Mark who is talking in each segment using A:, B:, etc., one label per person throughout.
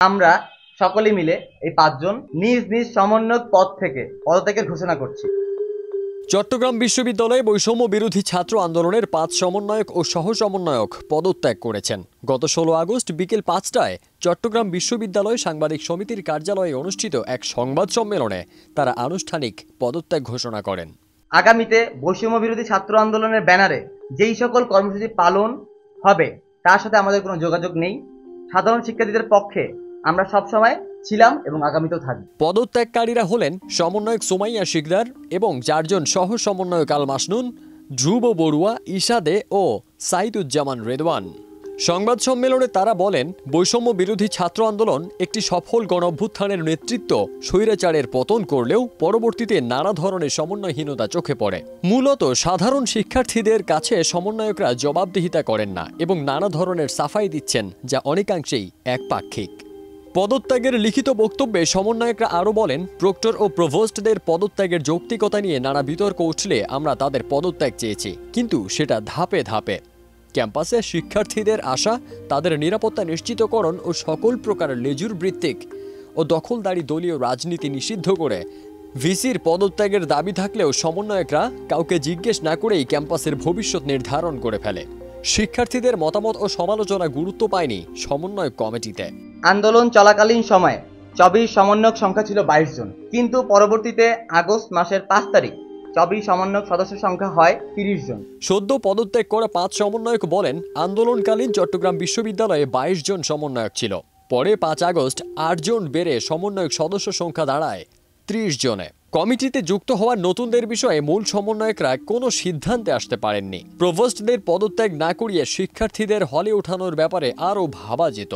A: আমরা সকলে মিলে এই ৫ জন নিজ নিজ সমন্বয়ক পদ থেকে পদত্যাগের ঘোষণা করছি।
B: চট্টগ্রাম বিশ্ববিদ্যালয়ে বৈষম্য বিরোধী ছাত্র আন্দোলনের ৫ সমন্বয়ক ও সহ সমন্বয়ক পদত্যাগ করেছেন। গত ১৬ আগস্ট বিকেল ৫টায় চট্টগ্রাম বিশ্ববিদ্যালয় সাংবাদিক সমিতির কার্যালয়ে অনুষ্ঠিত এক সংবাদ সম্মেলনে তারা আনুষ্ঠানিক পদত্যাগ ঘোষণা করেন।
A: আগামীতে বৈষম্য বিরোধী ছাত্র আন্দোলনের ব্যানারে যেই সকল কর্মসূচি পালন হবে তার সাথে আমাদের কোনো যোগাযোগ নেই। সাধারণ শিক্ষার্থীদের পক্ষে আমরা সবসময় ছিলাম এবং আগামীতেও থাকব।
B: পদত্যাগকারীরা হলেন সমন্বয়ক সুমাইয়া শিকদার এবং ৪ জন সহ সমন্বয়ক আল মাসনুন, ধ্রুব বড়ুয়া, ঈশা দে ও সাইদুজ্জামান রেদওয়ান। সংবাদ সম্মেলনে তারা বলেন, বৈষম্য বিরোধী ছাত্র আন্দোলন একটি সফল গণঅভ্যুত্থানের নেতৃত্ব স্বৈরাচারের পতন করলেও পরবর্তীতে নানা ধরনের সমন্বয়হীনতা চোখে পড়ে। মূলত সাধারণ শিক্ষার্থীদের কাছে সমন্বয়করা জবাবদিহিতা করেন না এবং নানা ধরনের সাফাই দিচ্ছেন, যা অনেকাংশেই একপাক্ষিক। পদত্যাগের লিখিত বক্তব্যে সমন্বয়করা আরও বলেন, প্রক্টর ও প্রভোস্টদের পদত্যাগের যৌক্তিকতা নিয়ে নানা বিতর্ক উঠলে আমরা তাদের পদত্যাগ চেয়েছি, কিন্তু সেটা ধাপে ধাপে। ক্যাম্পাসে শিক্ষার্থীদের আশা তাদের নিরাপত্তা নিশ্চিতকরণ ও সকল প্রকার লেজুর ভিত্তিক ও দখলদারি দলীয় রাজনীতি নিষিদ্ধ করে ভিসির পদত্যাগের দাবি থাকলেও সমন্বয়করা কাউকে জিজ্ঞেস না করেই ক্যাম্পাসের ভবিষ্যৎ নির্ধারণ করে ফেলে। শিক্ষার্থীদের মতামত ও সমালোচনা গুরুত্ব পায়নি সমন্বয় কমিটিতে।
A: আন্দোলন চলাকালীন সময়ে ২৪ সমন্বয়ক সংখ্যা ছিল ২২ জন, কিন্তু পরবর্তীতে আগস্ট মাসের ৫ তারিখ ২৪ সমন্বয়ক সদস্য সংখ্যা হয় ৩০ জন।
B: সদ্য পদত্যাগ করা ৫ সমন্বয়ক বলেন, আন্দোলনকালীন চট্টগ্রাম বিশ্ববিদ্যালয়ে ২২ জন সমন্বয়ক ছিল। পরে ৫ আগস্ট ৮ জন বেড়ে সমন্বয়ক সদস্য সংখ্যা দাঁড়ায় ৩০ জনে। কমিটিতে যুক্ত হওয়া নতুনদের বিষয়ে মূল সমন্বয়করা কোনো সিদ্ধান্তে আসতে পারেননি। প্রভোস্টদের পদত্যাগ না করিয়ে শিক্ষার্থীদের হলে ওঠানোর ব্যাপারে আরও ভাবা যেত।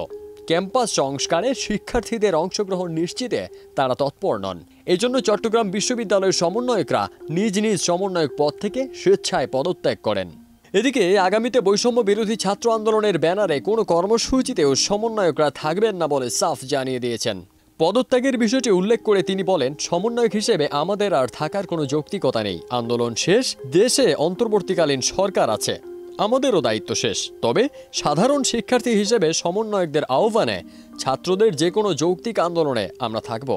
B: ক্যাম্পাস সংস্কারে শিক্ষার্থীদের অংশগ্রহণ নিশ্চিতে তারা তৎপর নন। এজন্য চট্টগ্রাম বিশ্ববিদ্যালয়ের সমন্বয়করা নিজ নিজ সমন্বয়ক পদ থেকে স্বেচ্ছায় পদত্যাগ করেন। এদিকে আগামীতে বৈষম্য বিরোধী ছাত্র আন্দোলনের ব্যানারে কোনো কর্মসূচিতেও সমন্বয়করা থাকবেন না বলে সাফ জানিয়ে দিয়েছেন। পদত্যাগের বিষয়টি উল্লেখ করে তিনি বলেন, সমন্বয়ক হিসেবে আমাদের আর থাকার কোনো যৌক্তিকতা নেই। আন্দোলন শেষ, দেশে অন্তর্বর্তীকালীন সরকার আছে, আমাদেরও দায়িত্ব শেষ। তবে সাধারণ শিক্ষার্থী হিসেবে সমন্বয়কদের আহ্বানে ছাত্রদের যে কোনো যৌক্তিক আন্দোলনে আমরা থাকব।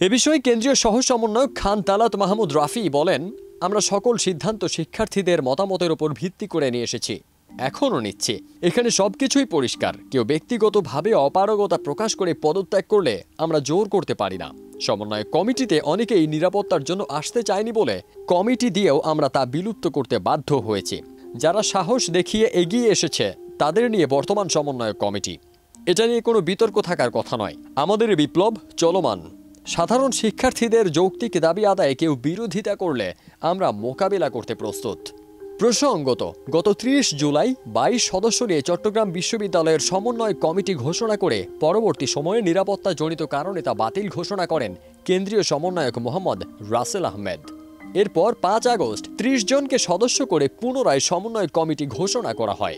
B: এ বিষয়ে কেন্দ্রীয় সহ সমন্বয়ক খান তালাত মাহমুদ রাফি বলেন, আমরা সকল সিদ্ধান্ত শিক্ষার্থীদের মতামতের উপর ভিত্তি করে নিয়ে এসেছি, এখনও নিচ্ছি। এখানে সবকিছুই পরিষ্কার। কেউ ব্যক্তিগতভাবে অপারগতা প্রকাশ করে পদত্যাগ করলে আমরা জোর করতে পারি না। সমন্বয় কমিটিতে অনেকেই নিরাপত্তার জন্য আসতে চায়নি বলে কমিটি দিয়েও আমরা তা বিলুপ্ত করতে বাধ্য হয়েছি। যারা সাহস দেখিয়ে এগিয়ে এসেছে তাদের নিয়ে বর্তমান সমন্বয় কমিটি। এটা নিয়ে কোনো বিতর্ক থাকার কথা নয়। আমাদের বিপ্লব চলমান। সাধারণ শিক্ষার্থীদের যৌক্তিক দাবি আদায়ে কেউ বিরোধিতা করলে আমরা মোকাবিলা করতে প্রস্তুত। প্রসঙ্গত, গত ৩০ জুলাই ২২ সদস্য নিয়ে চট্টগ্রাম বিশ্ববিদ্যালয়ের সমন্বয় কমিটি ঘোষণা করে পরবর্তী সময়ে নিরাপত্তাজনিত কারণে তা বাতিল ঘোষণা করেন কেন্দ্রীয় সমন্বয়ক মোহাম্মদ রাসেল আহমেদ। এরপর ৫ আগস্ট ৩০ জনকে সদস্য করে পুনরায় সমন্বয় কমিটি ঘোষণা করা হয়।